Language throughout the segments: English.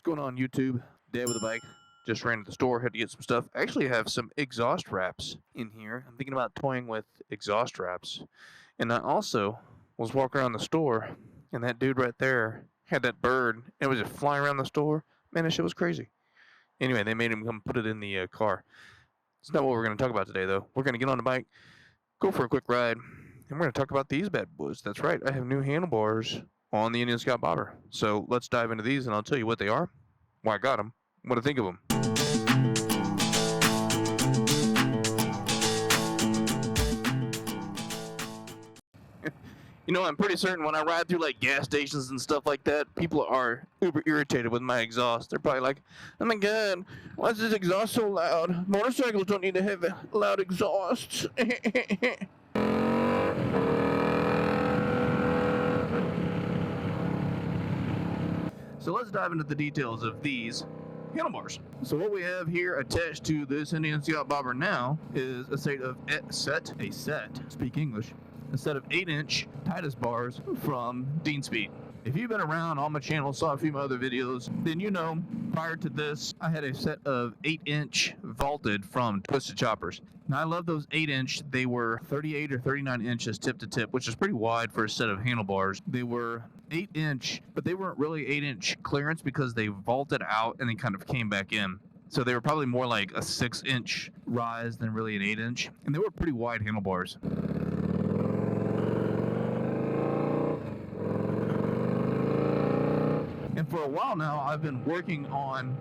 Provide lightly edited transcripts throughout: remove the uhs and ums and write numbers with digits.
going on YouTube? Dad with a bike. Just ran to the store, had to get some stuff. I actually have some exhaust wraps in here. I'm thinking about toying with exhaust wraps. And I also was walking around the store, and that dude right there had that bird, and it was just flying around the store. Man, that shit was crazy. Anyway, they made him come put it in the car. It's not what we're going to talk about today, though. We're going to get on the bike, go for a quick ride, and we're going to talk about these bad boys. That's right, I have new handlebars on the Indian Scout Bobber. So let's dive into these, and I'll tell you what they are, why I got them, what I think of them. You know, I'm pretty certain when I ride through like gas stations and stuff like that, people are uber irritated with my exhaust. They're probably like, oh my god, why is this exhaust so loud? Motorcycles don't need to have loud exhausts. So let's dive into the details of these handlebars. So what we have here attached to this Indian Scout Bobber now is a set of speak English, a set of 8-inch Titus bars from Speed. If you've been around on my channel, saw a few of my other videos, then you know prior to this I had a set of 8-inch vaulted from Twisted Choppers. Now I love those 8-inch. They were 38 or 39 inches tip to tip, which is pretty wide for a set of handlebars. They were 8-inch, but they weren't really 8-inch clearance because they vaulted out and then kind of came back in. So they were probably more like a 6-inch rise than really an 8-inch, and they were pretty wide handlebars. And for a while now, I've been working on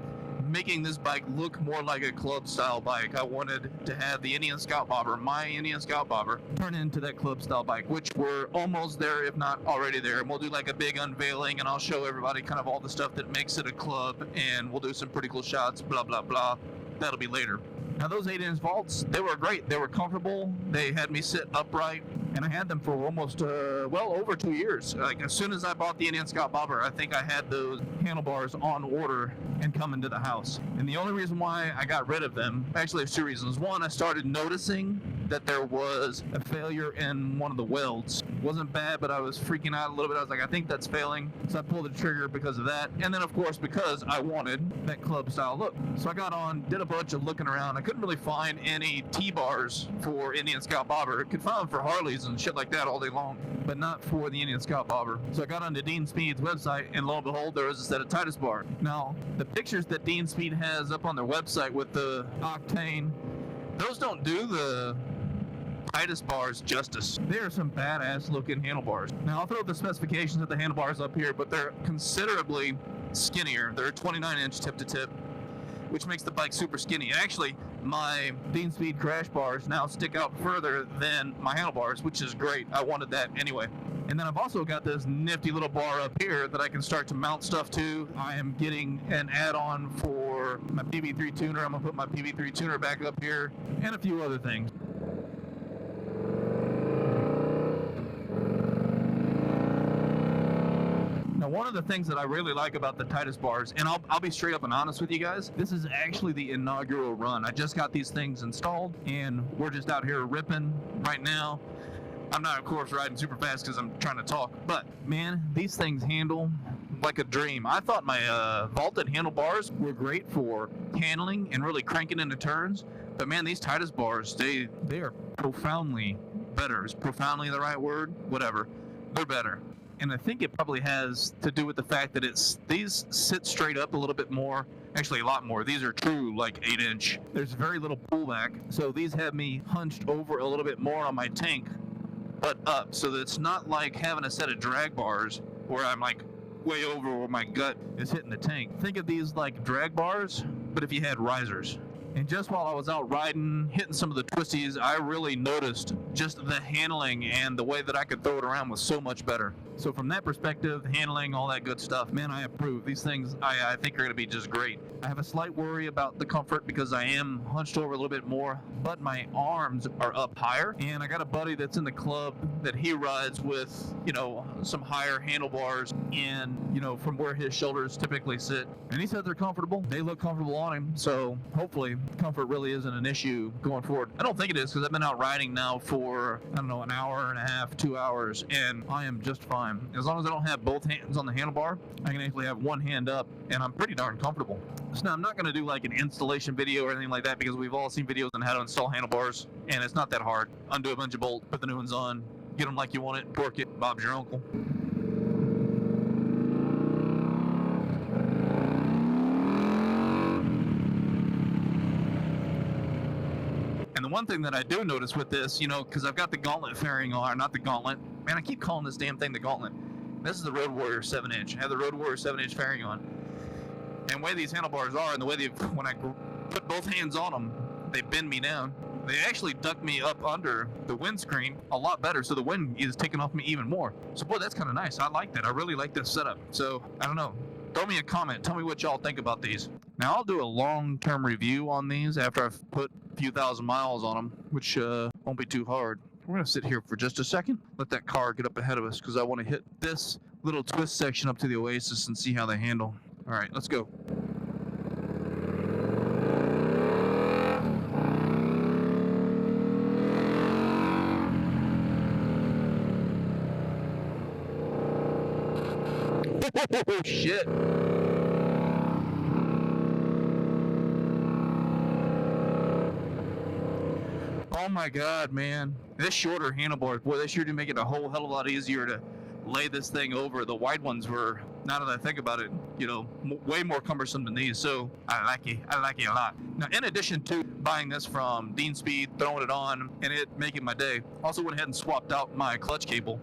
making this bike look more like a club style bike. I wanted to have the Indian Scout Bobber, my Indian Scout Bobber, turn into that club style bike, which we're almost there, if not already there. And we'll do like a big unveiling, and I'll show everybody kind of all the stuff that makes it a club, and we'll do some pretty cool shots, blah, blah, blah. That'll be later. Now those 8-inch vaults, they were great. They were comfortable. They had me sit upright, and I had them for almost, well over 2 years. Like as soon as I bought the Indian Scout Bobber, I think I had those handlebars on order and coming to the house. And the only reason why I got rid of them, actually there's two reasons. One, I started noticing that there was a failure in one of the welds. It wasn't bad, but I was freaking out a little bit. I was like, I think that's failing. So I pulled the trigger because of that. And then of course, because I wanted that club style look. So I got on, did a bunch of looking around. I couldn't really find any T-bars for Indian Scout Bobber. I could find them for Harleys and shit like that all day long, but not for the Indian Scout Bobber. So I got onto Speed's website, and lo and behold, there was a set of Titus bar. Now, the pictures that Speed has up on their website with the octane, those don't do the Titus bars justice. They are some badass looking handlebars. Now I'll throw the specifications of the handlebars up here, but they're considerably skinnier. They're 29-inch tip to tip, which makes the bike super skinny. Actually, my Speed crash bars now stick out further than my handlebars, which is great. I wanted that anyway. And then I've also got this nifty little bar up here that I can start to mount stuff to. I am getting an add-on for my PB3 tuner. I'm gonna put my PB3 tuner back up here, and a few other things. Now, one of the things that I really like about the Titus bars, and I'll be straight up and honest with you guys, this is actually the inaugural run. I just got these things installed, and we're just out here ripping right now. I'm not, of course, riding super fast because I'm trying to talk, but man, these things handle like a dream. I thought my vaulted handlebars were great for handling and really cranking into turns, but man, these Titus bars, they are profoundly better. Is profoundly the right word? Whatever. They're better. And I think it probably has to do with the fact that these sit straight up a little bit more, actually a lot more. These are true like 8-inch. There's very little pullback, so these have me hunched over a little bit more on my tank, but up, so that it's not like having a set of drag bars where I'm like way over where my gut is hitting the tank. Think of these like drag bars, but if you had risers. And just while I was out riding, hitting some of the twisties, I really noticed just the handling and the way that I could throw it around was so much better. So from that perspective, handling, all that good stuff, man, I approve. These things, I think are going to be just great. I have a slight worry about the comfort because I am hunched over a little bit more, but my arms are up higher. And I got a buddy that's in the club that he rides with, you know, some higher handlebars and, you know, from where his shoulders typically sit. And he said they're comfortable. They look comfortable on him. So hopefully comfort really isn't an issue going forward. I don't think it is because I've been out riding now for for, I don't know, an hour and a half, 2 hours, and I am just fine. As long as I don't have both hands on the handlebar, I can actually have one hand up, and I'm pretty darn comfortable. So now I'm not going to do like an installation video or anything like that, because we've all seen videos on how to install handlebars, and it's not that hard. Undo a bunch of bolts, put the new ones on, get them like you want it, torque it, Bob's your uncle. And the one thing that I do notice with this, because I've got the gauntlet fairing on, not the gauntlet. Man, I keep calling this damn thing the gauntlet. This is the Road Warrior 7-inch. I have the Road Warrior 7-inch fairing on. And the way these handlebars are, and the way when I put both hands on them, they bend me down. They actually duck me up under the windscreen a lot better, so the wind is taking off me even more. So boy, that's kind of nice. I like that. I really like this setup. So I don't know. Throw me a comment. Tell me what y'all think about these. Now I'll do a long-term review on these after I've put a few thousand miles on them, which won't be too hard. We're going to sit here for just a second, let that car get up ahead of us, because I want to hit this little twist section up to the Oasis and see how they handle. All right, let's go. Oh, shit. Oh my God, man. This shorter handlebars, boy, they sure do make it a whole hell of a lot easier to lay this thing over. The wide ones were, now that I think about it, way more cumbersome than these. So I like it. I like it a lot. Now, in addition to buying this from Dean Speed, throwing it on, and it making my day, also went ahead and swapped out my clutch cable.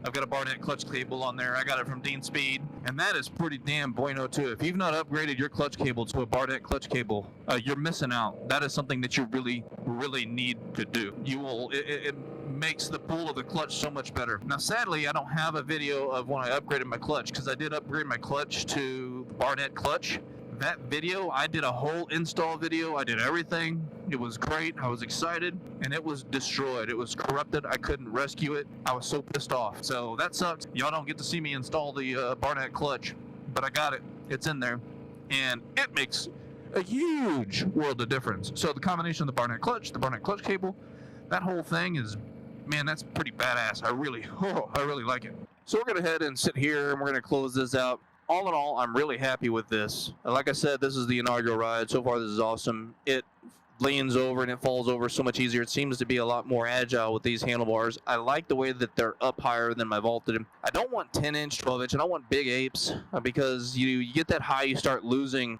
I've got a Barnet clutch cable on there. I got it from Dean Speed, and that is pretty damn bueno too. If you've not upgraded your clutch cable to a Barnet clutch cable, you're missing out. That is something that you really, really need to do. It makes the pull of the clutch so much better. Now, sadly, I don't have a video of when I upgraded my clutch, because I did upgrade my clutch to the Barnet clutch. That video, I did a whole install video. I did everything. It was great. I was excited, and it was destroyed. It was corrupted. I couldn't rescue it. I was so pissed off. So that sucks. Y'all don't get to see me install the Barnet clutch, but I got it. It's in there, and it makes a huge world of difference. So the combination of the Barnet clutch cable, that whole thing is, man, that's pretty badass. I really like it. So we're gonna head and sit here, and we're gonna close this out. All in all, I'm really happy with this. Like I said, this is the inaugural ride. So far, this is awesome. It leans over and it falls over so much easier. It seems to be a lot more agile with these handlebars. I like the way that they're up higher than my vaulted. I don't want 10-inch, 12-inch. I don't want big apes, because you get that high, you start losing,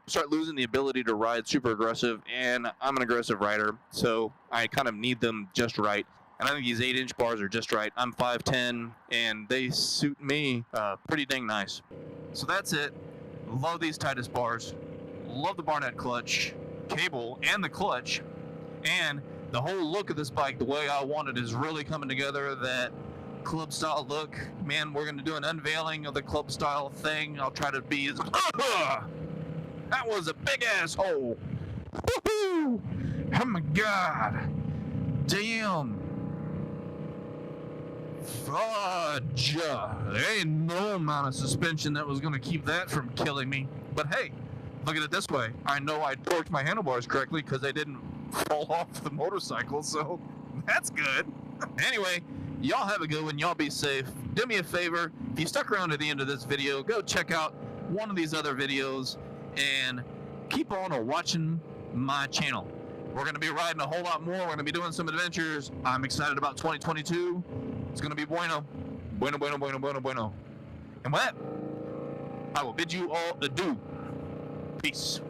start losing the ability to ride super aggressive. And I'm an aggressive rider, so I kind of need them just right. And I think these 8-inch bars are just right. I'm 5'10", and they suit me pretty dang nice. So that's it. Love these Titus bars. Love the Barnet clutch cable and the clutch. And the whole look of this bike, the way I want it, is really coming together. That club style look. Man, we're going to do an unveiling of the club style thing. I'll try to be as... That was a big asshole. Woohoo! Oh my God. Damn. Fudge. There ain't no amount of suspension that was going to keep that from killing me. But hey, look at it this way. I know I torqued my handlebars correctly because they didn't fall off the motorcycle, so that's good. Anyway, y'all have a good one. Y'all be safe. Do me a favor. If you stuck around to the end of this video, go check out one of these other videos and keep on watching my channel. We're going to be riding a whole lot more. We're going to be doing some adventures. I'm excited about 2022. It's going to be bueno. Bueno, bueno, bueno, bueno, bueno. And with that, I will bid you all adieu. Peace.